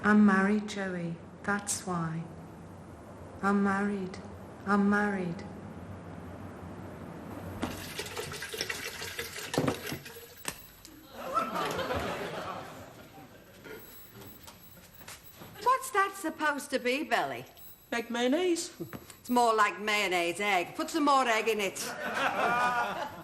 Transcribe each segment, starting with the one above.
I'm married, Joey. That's why. I'm married. I'm married. What's that supposed to be, Billy? Egg mayonnaise. It's more like mayonnaise egg. Put some more egg in it.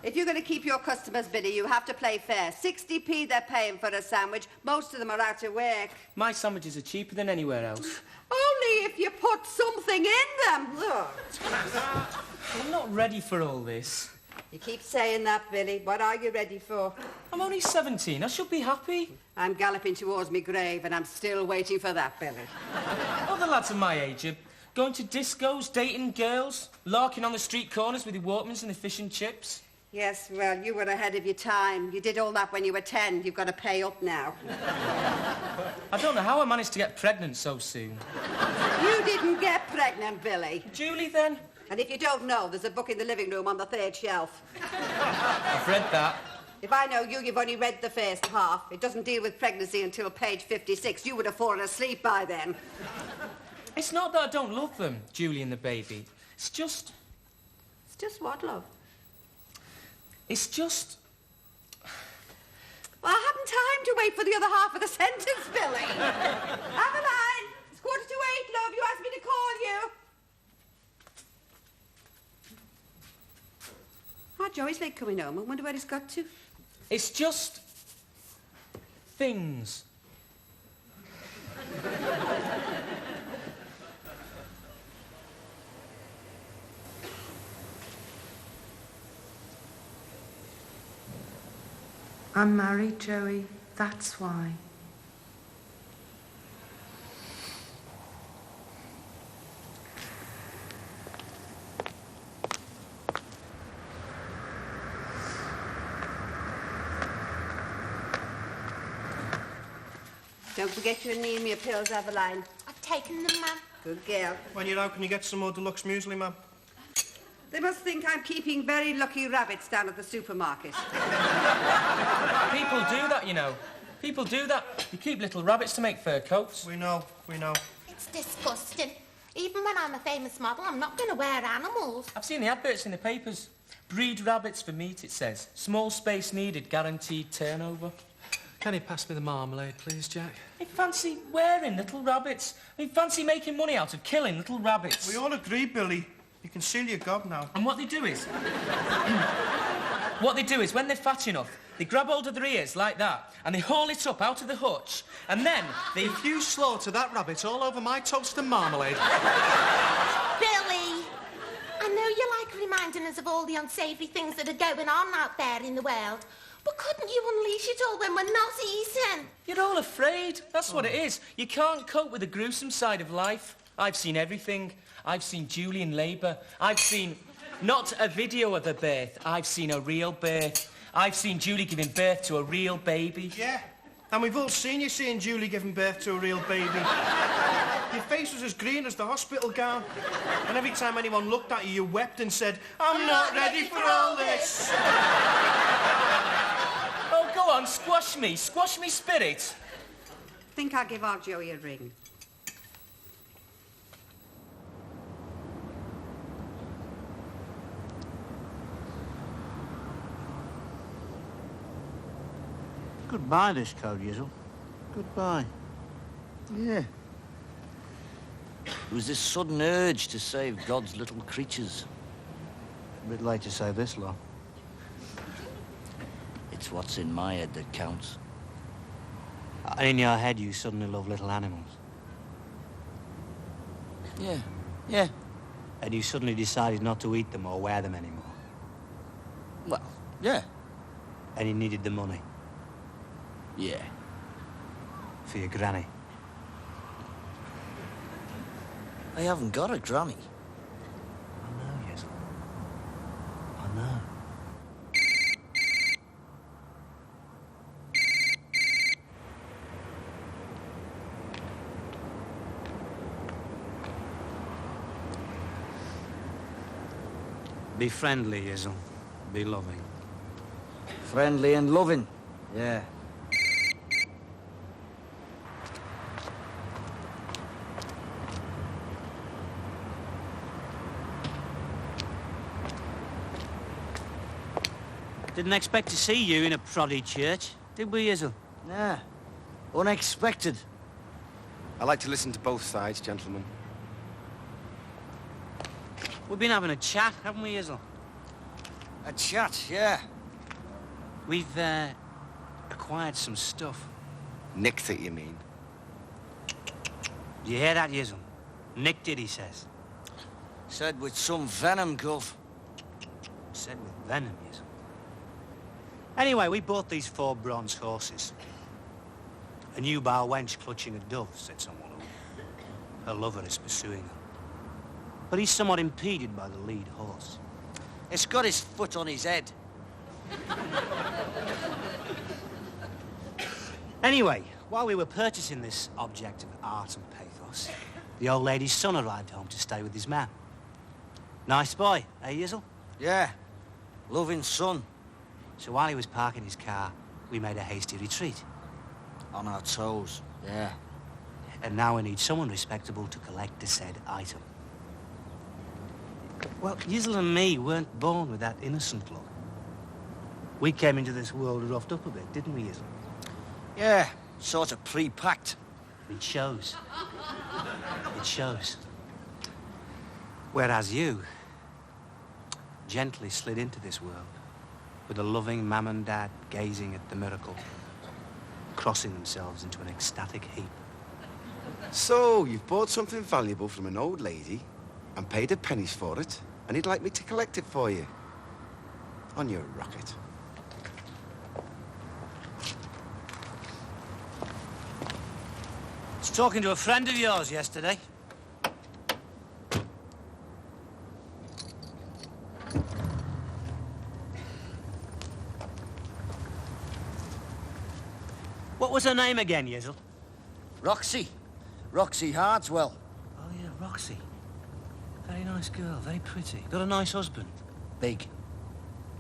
If you're going to keep your customers, Billy, you have to play fair. 60p they're paying for a sandwich. Most of them are out of work. My sandwiches are cheaper than anywhere else. Only if you put something in them. Look. I'm not ready for all this. You keep saying that, Billy. What are you ready for? I'm only 17. I should be happy. I'm galloping towards me grave, and I'm still waiting for that, Billy. Other lads of my age are going to discos, dating girls, larking on the street corners with your Walkmans and the fish and chips. Yes, well, you were ahead of your time. You did all that when you were 10. You've got to pay up now. I don't know how I managed to get pregnant so soon. You didn't get pregnant, Billy. Julie, then? And if you don't know, there's a book in the living room on the third shelf. I've read that. If I know you, you've only read the first half. It doesn't deal with pregnancy until page 56. You would have fallen asleep by then. It's not that I don't love them, Julie and the baby. It's just... It's just what, love? It's just... Well, I haven't time to wait for the other half of the sentence, Billy. Adeline, it's 7:45, love. You asked me to call you. Ah, Joey's late coming home. I wonder where he's got to. It's just... things. I'm married, Joey. That's why. Don't forget your anemia pills, Adeline. I've taken them, Mum. Good girl. When you're out, can you get some more deluxe muesli, ma'am? They must think I'm keeping very lucky rabbits down at the supermarket. People do that, you know. People do that. You keep little rabbits to make fur coats. We know. It's disgusting. Even when I'm a famous model, I'm not going to wear animals. I've seen the adverts in the papers. Breed rabbits for meat, it says. Small space needed, guaranteed turnover. Can you pass me the marmalade, please, Jack? I fancy wearing little rabbits. I fancy making money out of killing little rabbits. We all agree, Billy. You can seal your gob now. And what they do is... when they're fat enough, they grab hold of their ears like that, and they haul it up out of the hutch, and then they... If you slaughter that rabbit all over my toast and marmalade... Billy! I know you like reminding us of all the unsavoury things that are going on out there in the world, but couldn't you unleash it all when we're not eating? You're all afraid. That's what it is. You can't cope with the gruesome side of life. I've seen everything. I've seen Julie in labour. I've seen not a video of a birth. I've seen a real birth. I've seen Julie giving birth to a real baby. Yeah, and we've all seen you seeing Julie giving birth to a real baby. Your face was as green as the hospital gown. And every time anyone looked at you, you wept and said, I'm not ready for all this. Oh, go on, squash me spirit. Think I'll give our Joey a ring. Goodbye, this code, Yizzle. Goodbye. Yeah. It was this sudden urge to save God's little creatures. A bit late to say this, love. It's what's in my head that counts. And in your head, you suddenly love little animals. Yeah. And you suddenly decided not to eat them or wear them anymore. Well, yeah. And you needed the money. Yeah. For your granny. I haven't got a granny. I know, Yizzle. I know. Be friendly, Yizzle. Be loving. Friendly and loving. Yeah. Didn't expect to see you in a proddy church, did we, Izzle? Nah. Unexpected. I like to listen to both sides, gentlemen. We've been having a chat, haven't we, Izzle? A chat, yeah. We've, acquired some stuff. Nicked it, you mean? Do you hear that, Izzle? Nicked it, he says. Said with some venom, Gov. Said with venom, Izzle. Anyway, we bought these 4 bronze horses. A nubile wench clutching a dove, said someone. Her lover is pursuing her. But he's somewhat impeded by the lead horse. It's got his foot on his head. Anyway, while we were purchasing this object of art and pathos, the old lady's son arrived home to stay with his man. Nice boy, eh, Izzle? Yeah. Loving son. So while he was parking his car, we made a hasty retreat. On our toes, yeah. And now we need someone respectable to collect the said item. Well, Izzle and me weren't born with that innocent look. We came into this world roughed up a bit, didn't we, Izzle? Yeah, sort of pre-packed. It shows. It shows. Whereas you gently slid into this world with a loving mum and dad gazing at the miracle, crossing themselves into an ecstatic heap. So, you've bought something valuable from an old lady and paid her pennies for it, and you'd like me to collect it for you? On your rocket. I was talking to a friend of yours yesterday. What was her name again, Izzle? Roxy. Roxy Hardswell. Oh, yeah, Roxy. Very nice girl, very pretty. Got a nice husband. Big.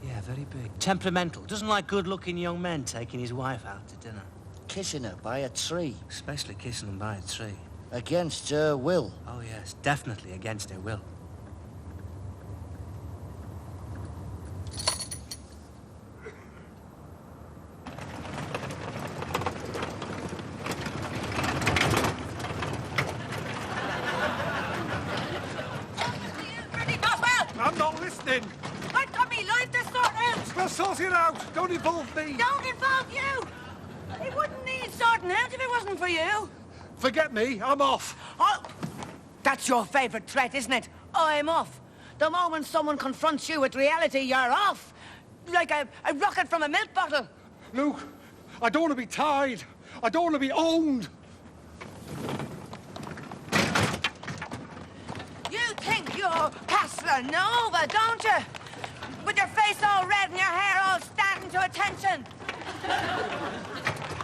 Yeah, very big. Temperamental. Doesn't like good-looking young men taking his wife out to dinner. Kissing her by a tree. Especially kissing them by a tree. Against her will. Oh, yes, definitely against her will. I'm not listening. I've got me life to sort out. We'll sort it out. Don't involve me. Don't involve you. It wouldn't need sorting out if it wasn't for you. Forget me. I'm off. Oh, that's your favourite threat, isn't it? I'm off. The moment someone confronts you with reality, you're off. Like a rocket from a milk bottle. Luke, I don't want to be tied. I don't want to be owned. You think you're Casanova, don't you? With your face all red and your hair all standing to attention.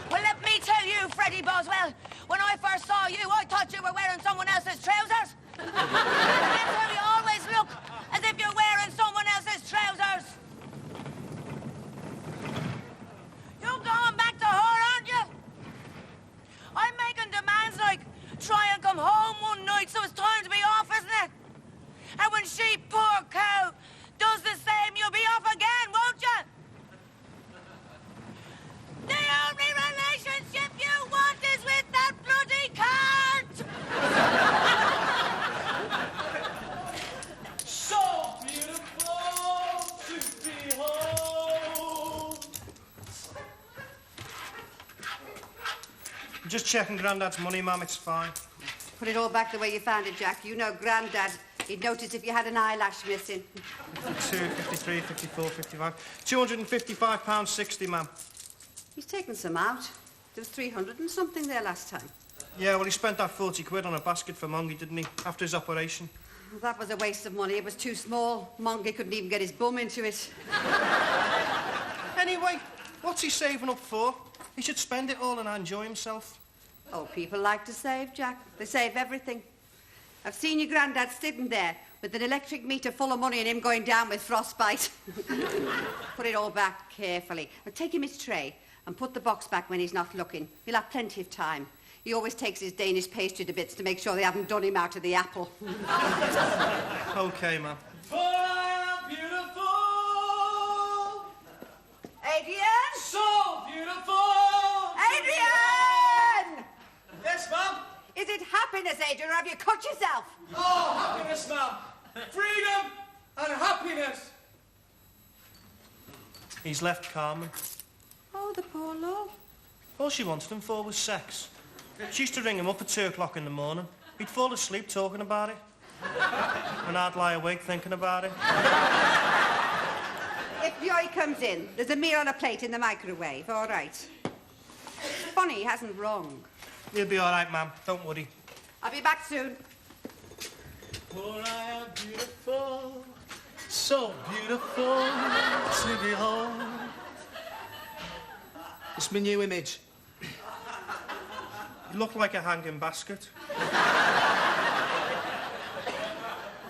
Well, let me tell you, Freddie Boswell, when I first saw you, I thought you were wearing someone else's trousers. That's how you always look, as if you're wearing someone else's trousers. You're going back to her, aren't you? I'm making demands like try and come home one night so it's time to be off, isn't it? And when she, poor cow, does the same, you'll be off again, won't you? The only relationship you want is with that bloody cunt! So beautiful to behold. I'm just checking Grandad's money, Mum. It's fine. Put it all back the way you found it, Jack. You know Grandad. He'd notice if you had an eyelash missing. 52, 53, 54, 55. £255.60, ma'am. He's taken some out. There was 300 and something there last time. Yeah, well, he spent that 40 quid on a basket for Mongy, didn't he? After his operation. That was a waste of money. It was too small. Mongy couldn't even get his bum into it. Anyway, what's he saving up for? He should spend it all and enjoy himself. Oh, people like to save, Jack. They save everything. I've seen your Grandad sitting there with an electric meter full of money and him going down with frostbite. Put it all back carefully. Now take him his tray and put the box back when he's not looking. He'll have plenty of time. He always takes his Danish pastry to bits to make sure they haven't done him out of the apple. OK, ma'am. For I am beautiful. Is it happiness, Adrian, or have you cut yourself? Oh, happiness, ma'am. Freedom and happiness. He's left Carmen. Oh, the poor love. All she wanted him for was sex. She used to ring him up at 2 o'clock in the morning. He'd fall asleep talking about it. And I'd lie awake thinking about it. If Joy comes in, there's a meal on a plate in the microwave, all right? Funny, he hasn't rung. He'll be all right, ma'am. Don't worry. I'll be back soon. For I am beautiful, so beautiful to behold. It's my new image. You look like a hanging basket.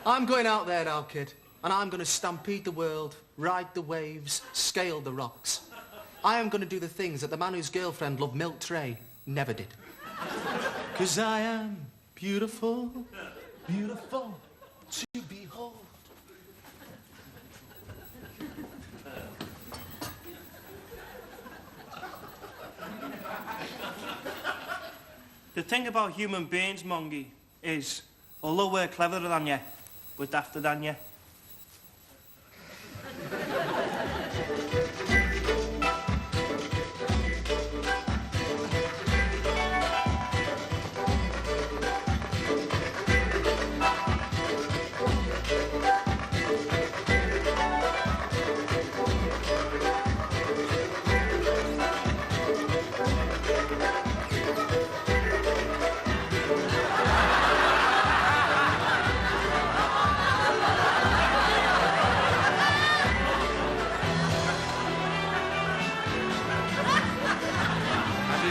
I'm going out there now, kid, and I'm going to stampede the world, ride the waves, scale the rocks. I am going to do the things that the man whose girlfriend loved milk tray never did. 'Cause I am beautiful, beautiful to behold. The thing about human beings, Mongie, is, although we're cleverer than you, we're dafter than you.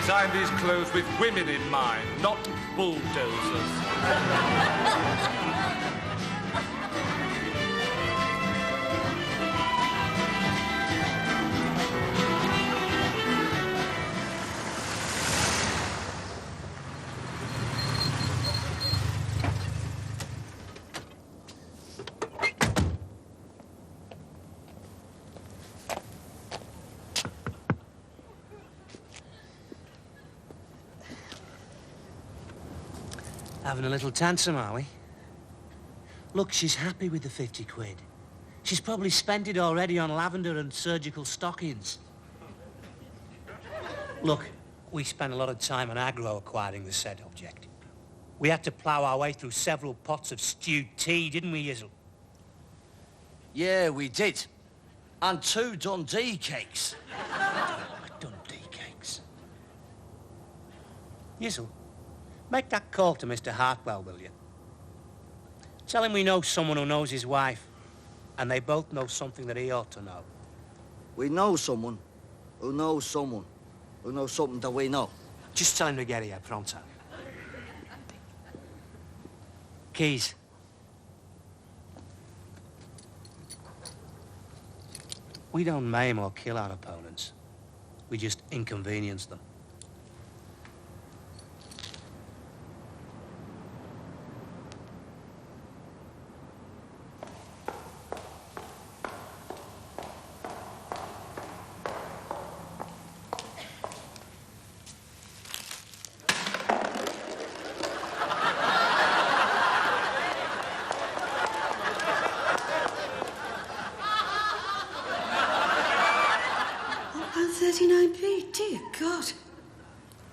Designed these clothes with women in mind, not bulldozers. Having a little tantrum, are we? Look, she's happy with the 50 quid. She's probably spent it already on lavender and surgical stockings. Look, we spent a lot of time on aggro acquiring the said object. We had to plough our way through several pots of stewed tea, didn't we, Yizzle? Yeah, we did. And 2 Dundee cakes. Dundee cakes. Yizzle, make that call to Mr. Hartwell, will you? Tell him we know someone who knows his wife, and they both know something that he ought to know. We know someone who knows someone who knows something that we know. Just tell him to get here, pronto. Keys. We don't maim or kill our opponents. We just inconvenience them. £39p, dear God.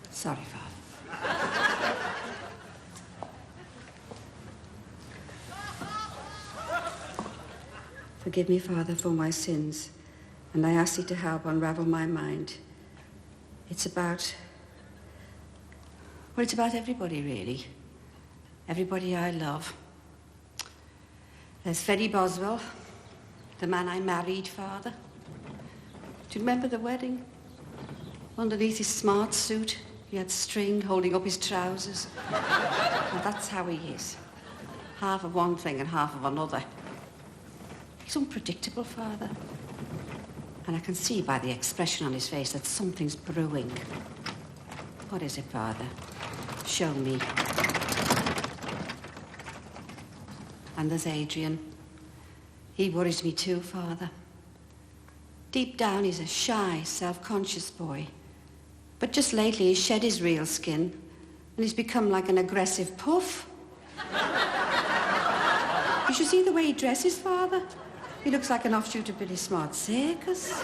Sorry, Father. Forgive me, Father, for my sins, and I ask thee to help unravel my mind. It's about... well, it's about everybody, really. Everybody I love. There's Freddy Boswell, the man I married, Father. Do you remember the wedding? Underneath his smart suit, he had string holding up his trousers. And that's how he is. Half of one thing and half of another. He's unpredictable, Father. And I can see by the expression on his face that something's brewing. What is it, Father? Show me. And there's Adrian. He worries me too, Father. Deep down, he's a shy, self-conscious boy. But just lately, he's shed his real skin And he's become like an aggressive puff. You should see the way he dresses, Father. He looks like an offshoot of Billy Smart's circus.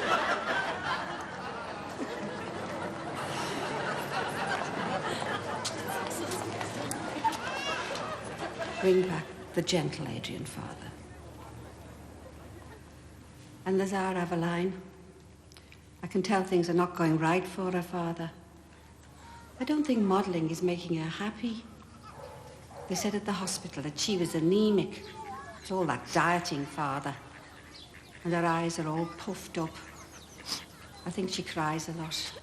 Bring back the gentle Adrian, Father. And there's our Aveline. I can tell things are not going right for her, Father. I don't think modelling is making her happy. They said at the hospital that she was anemic. It's all that dieting, Father. And her eyes are all puffed up. I think she cries a lot.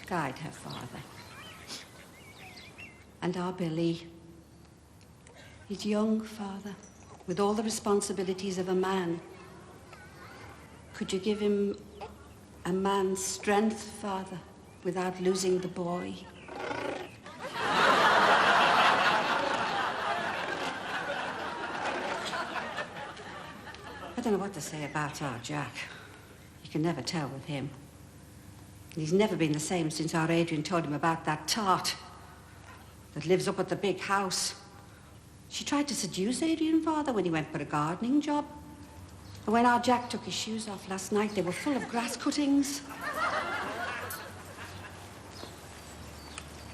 Guide her, Father. And our Billy. He's young, Father, with all the responsibilities of a man. Could you give him a man's strength, Father, without losing the boy? I don't know what to say about our Jack. You can never tell with him. And he's never been the same since our Adrian told him about that tart that lives up at the big house. She tried to seduce Adrian, Father, when he went for a gardening job. And when our Jack took his shoes off last night, they were full of grass cuttings.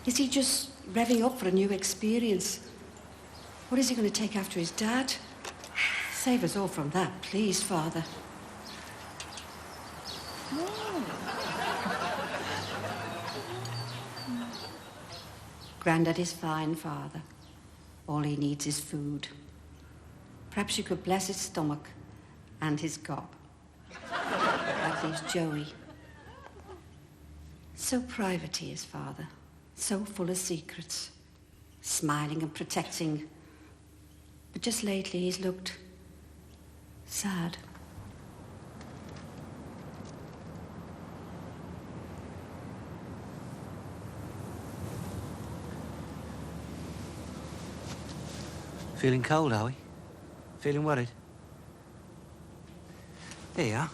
Is he just revving up for a new experience? What is he going to take after his dad? Save us all from that, please, Father. Grandad is fine, Father. All he needs is food. Perhaps you could bless his stomach and his gob. That leaves Joey. So private he is, Father. So full of secrets. Smiling and protecting. But just lately he's looked sad. Feeling cold, are we? Feeling worried? Here you are.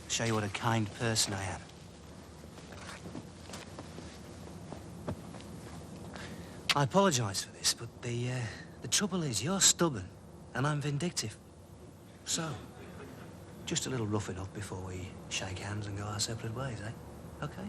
Show you what a kind person I am. I apologise for this, but the trouble is you're stubborn and I'm vindictive. So, just a little roughing up before we shake hands and go our separate ways, eh? Okay?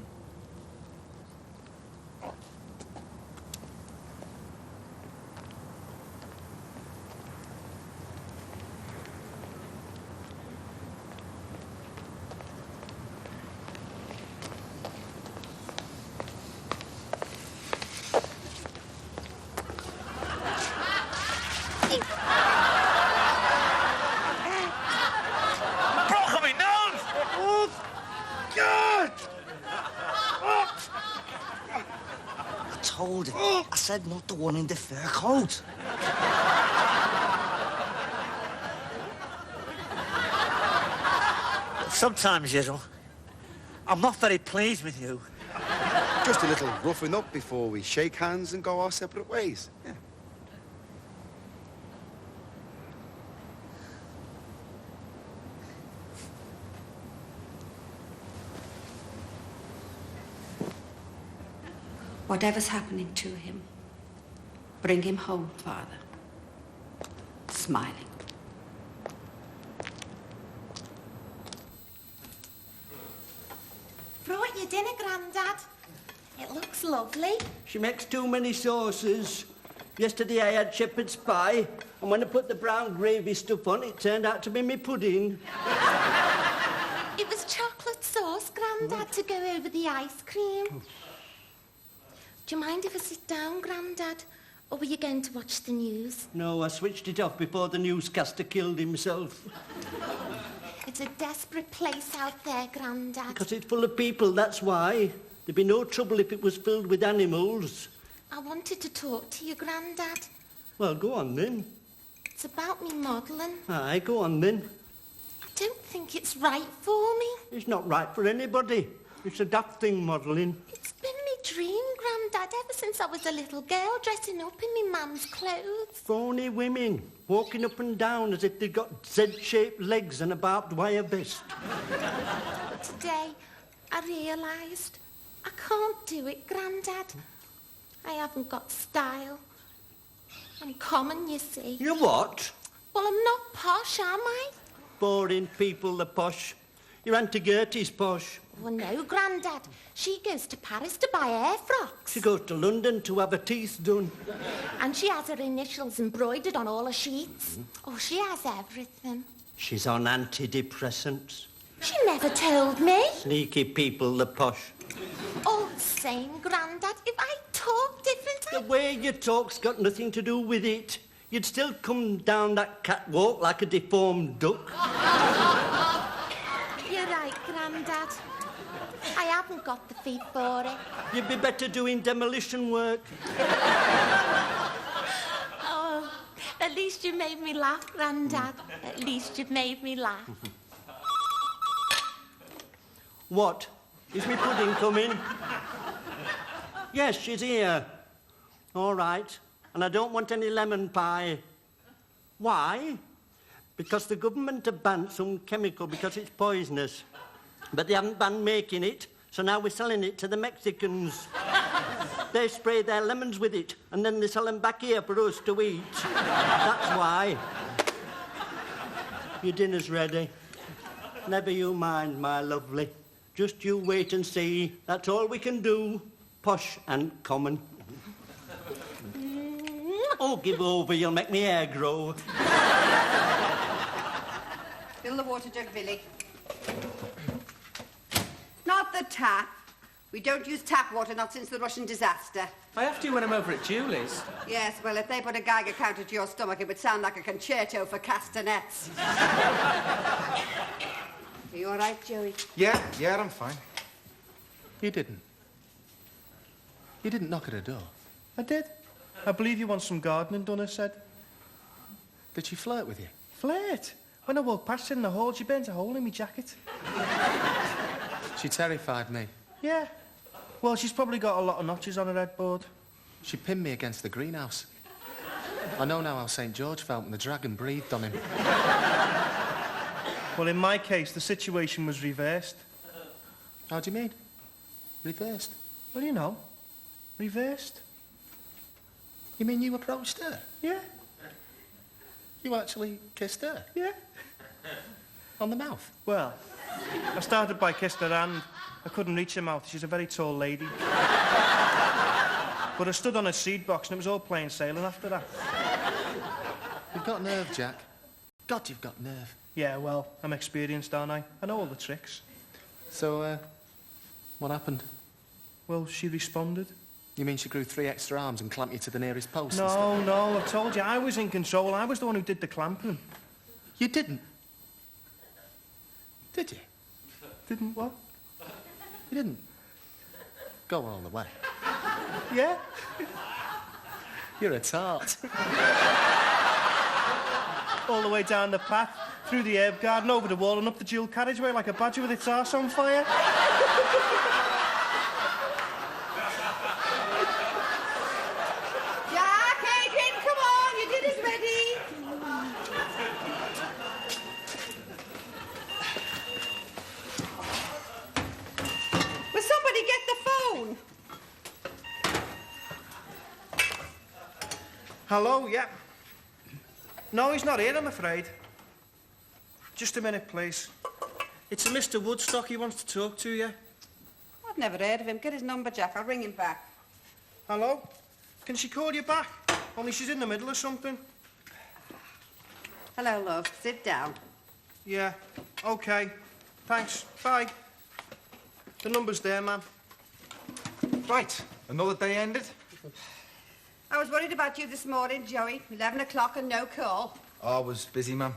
I said not the one in the fur coat. Sometimes, Yizzle, I'm not very pleased with you. Just a little roughing up before we shake hands and go our separate ways. Yeah. Whatever's happening to him, bring him home, Father. Smiling. Brought your dinner, Grandad. It looks lovely. She makes too many sauces. Yesterday I had shepherd's pie, and when I put the brown gravy stuff on, it turned out to be me pudding. It was chocolate sauce, Grandad, to go over the ice cream. Do you mind if I sit down, Grandad? Or were you going to watch the news? No, I switched it off before the newscaster killed himself. It's a desperate place out there, Grandad. Because it's full of people, that's why. There'd be no trouble if it was filled with animals. I wanted to talk to you, Grandad. Well, go on then. It's about me modelling. Aye, go on then. I don't think it's right for me. It's not right for anybody. It's a daft thing, modelling. It's been me dream, Grandad, ever since I was a little girl dressing up in me mum's clothes. Phony women, walking up and down as if they'd got Z-shaped legs and a barbed wire vest. Today, I realised I can't do it, Grandad. I haven't got style. I'm common, you see. You what? Well, I'm not posh, am I? Boring people, the posh. Your Auntie Gertie's posh. Well, no, Grandad. She goes to Paris to buy hair frocks. She goes to London to have her teeth done. And she has her initials embroidered on all her sheets. Oh, she has everything. She's on antidepressants. She never told me. Sneaky people, the posh. All the same, Grandad, if I talk differently... The way you talk's got nothing to do with it. You'd still come down that catwalk like a deformed duck. You're right, Grandad. I haven't got the feet for it. You'd be better doing demolition work. Oh, at least you made me laugh, Grandad. At least you've made me laugh. What? Is me pudding coming? Yes, she's here. All right. And I don't want any lemon pie. Why? Because the government have banned some chemical because it's poisonous. But they haven't banned making it, so now we're selling it to the Mexicans. They spray their lemons with it, and then they sell them back here for us to eat. That's why. Your dinner's ready. Never you mind, my lovely. Just you wait and see. That's all we can do. Posh and common. Oh, give over, you'll make me hair grow. Fill the water jug, Billy. Not the tap. We don't use tap water, not since the Russian disaster. I have to when I'm over at Julie's. Yes, well, if they put a Geiger counter to your stomach, it would sound like a concerto for castanets. Are you all right, Joey? Yeah, I'm fine. You didn't. You didn't knock at her door. I did. I believe you want some gardening done, I said. Did she flirt with you? Flirt? When I walked past her in the hall, she burnt a hole in my jacket. She terrified me. Yeah. Well, she's probably got a lot of notches on her headboard. She pinned me against the greenhouse. I know now how St. George felt when the dragon breathed on him. Well, in my case, the situation was reversed. How do you mean? Reversed? Well, you know, reversed. You mean you approached her? Yeah. You actually kissed her? Yeah. On the mouth? Well, I started by kissing her hand. I couldn't reach her mouth. She's a very tall lady. But I stood on a seed box and it was all plain sailing after that. You've got nerve, Jack. God, you've got nerve. Yeah, well, I'm experienced, aren't I? I know all the tricks. So, what happened? Well, she responded. You mean she grew 3 extra arms and clamped you to the nearest post? No, I told you, I was in control. I was the one who did the clamping. You didn't? Did you? Didn't what? You didn't go all the way. Yeah. You're a tart. All the way down the path, through the herb garden, over the wall and up the dual carriageway like a badger with its arse on fire. Jack, Adrian, come on, your dinner's ready. Will somebody get the phone? Hello, yeah. No, he's not here, I'm afraid. Just a minute, please. It's a Mr. Woodstock. He wants to talk to you. I've never heard of him. Get his number, Jack. I'll ring him back. Hello? Can she call you back? Only she's in the middle of something. Hello, love. Sit down. Yeah, OK. Thanks. Bye. The number's there, ma'am. Right, another day ended. I was worried about you this morning, Joey. 11 o'clock and no call. I was busy, ma'am.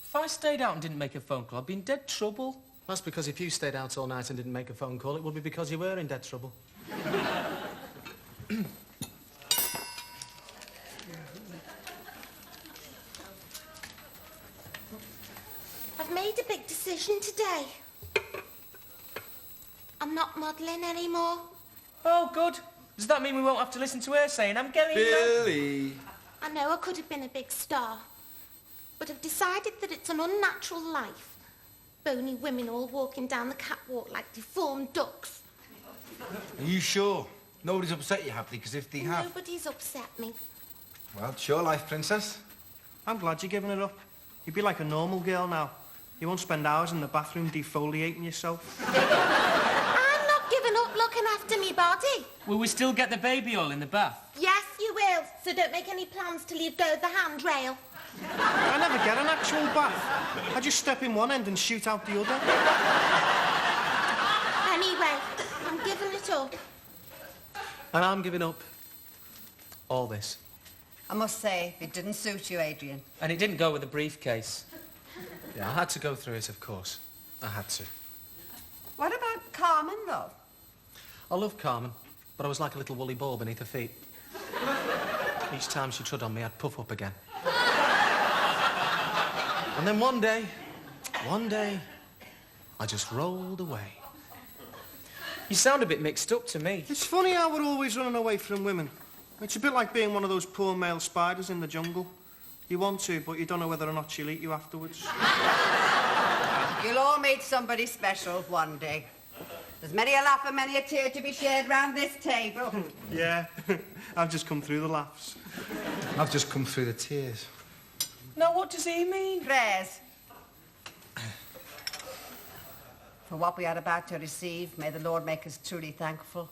If I stayed out and didn't make a phone call, I'd be in dead trouble. That's because if you stayed out all night and didn't make a phone call, it would be because you were in dead trouble. I've made a big decision today. I'm not modelling anymore. Oh, good. Does that mean we won't have to listen to her saying, I'm getting... Billy! I know I could have been a big star, but I've decided that it's an unnatural life. Bony women all walking down the catwalk like deformed ducks. Are you sure? Nobody's upset you, have they? Because if they have... Nobody's upset me. Well, it's your life, Princess. I'm glad you're giving it up. You'd be like a normal girl now. You won't spend hours in the bathroom defoliating yourself. I'm not giving up looking after me body. Will we still get the baby all in the bath? Yes, you will. So don't make any plans till you've go the handrail. I never get an actual bath. I just step in one end and shoot out the other. Anyway, I'm giving it up. And I'm giving up all this. I must say, it didn't suit you, Adrian. And it didn't go with the briefcase. Yeah, I had to go through it, of course. I had to. What about Carmen, love? I love Carmen, but I was like a little woolly ball beneath her feet. Each time she trod on me, I'd puff up again. And then one day, I just rolled away. You sound a bit mixed up to me. It's funny how we're always running away from women. It's a bit like being one of those poor male spiders in the jungle. You want to, but you don't know whether or not she'll eat you afterwards. You'll all meet somebody special one day. There's many a laugh and many a tear to be shared round this table. Yeah, I've just come through the laughs. I've just come through the tears. Now, what does he mean? Prayers. For what we are about to receive, may the Lord make us truly thankful.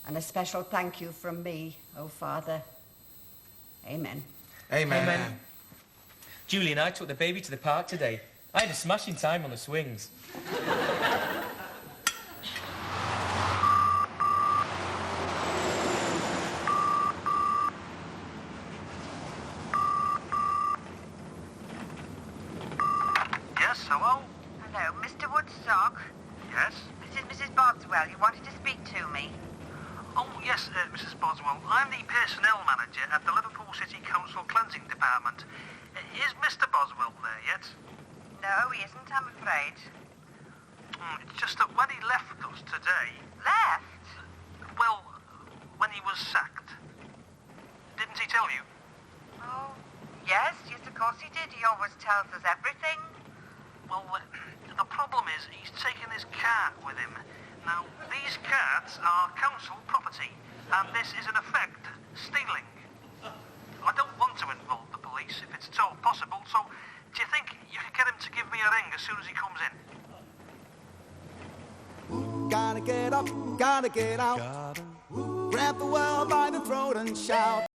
And a special thank you from me, O Father. Amen. Amen. Amen. Julie and I took the baby to the park today. I had a smashing time on the swings. Yes, hello? Hello, Mr. Woodstock. Yes? This is Mrs. Boswell. You wanted to speak to me. Oh, yes, Mrs. Boswell. I'm the personnel manager at the Liverpool City Council Cleansing Department. Is Mr. Boswell there yet? No, he isn't, I'm afraid. It's just that when he left us today... Left? Well, when he was sacked. Didn't he tell you? Oh, yes, of course he did. He always tells us everything. Well, the problem is he's taken his cart with him. Now, these carts are council property, and this is in effect stealing. I don't want to involve the police if it's at all possible, so do you think you could get him to give me a ring as soon as he comes in? Gotta get up, gotta get out. Grab the world by the throat and shout.